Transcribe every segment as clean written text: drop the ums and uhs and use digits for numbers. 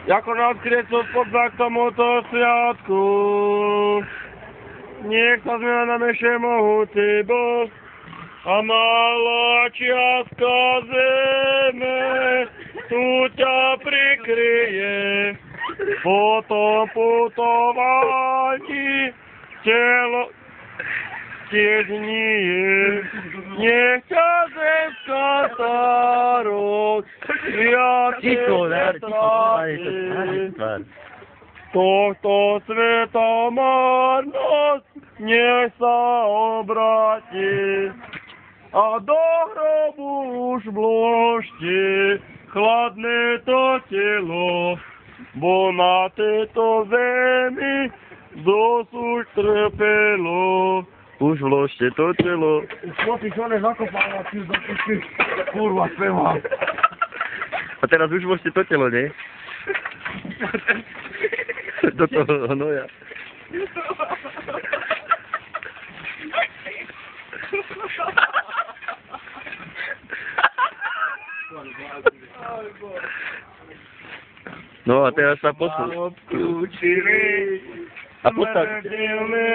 Jako nadkriecov podzak tomuto sviatku, nech sa zmena na meše mohúci Boh a malá čiastka zeme tu ťa prikryje. Po tom putovaní telo tiež nie, nech ťa zemská starosť viacej netrápi. Tohto sveta marnosť nech sa obráti a do hrobu už vložte chladné to telo, bo na tejto zemi dosud trpelo. Už vložte to telo. Chlopík, on je zakopal, kurva, spevám. A teraz už vložte to telo, nie? Do toho hnoja. No a teraz sa poslú. A postav. Smrteľné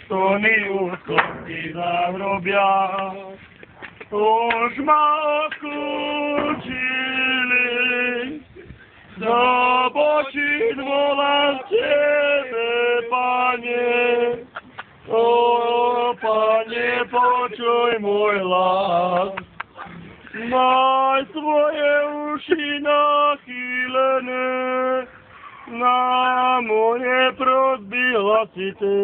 stony úzkosti zahrobia, už ma odklúčili, do počít volám Tebe, Pane. O, Pane, počuj môj hlas, maj svoje uši nachýlené na moje prosby hlasité.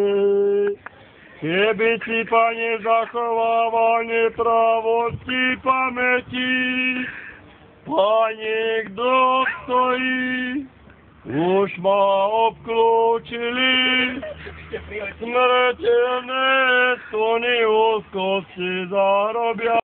Keby si, Pane, zachovával nepravosti pamäti, Pane, kto stojí? Už ma obklúčili smrteľné stony úzkosti zahrobia.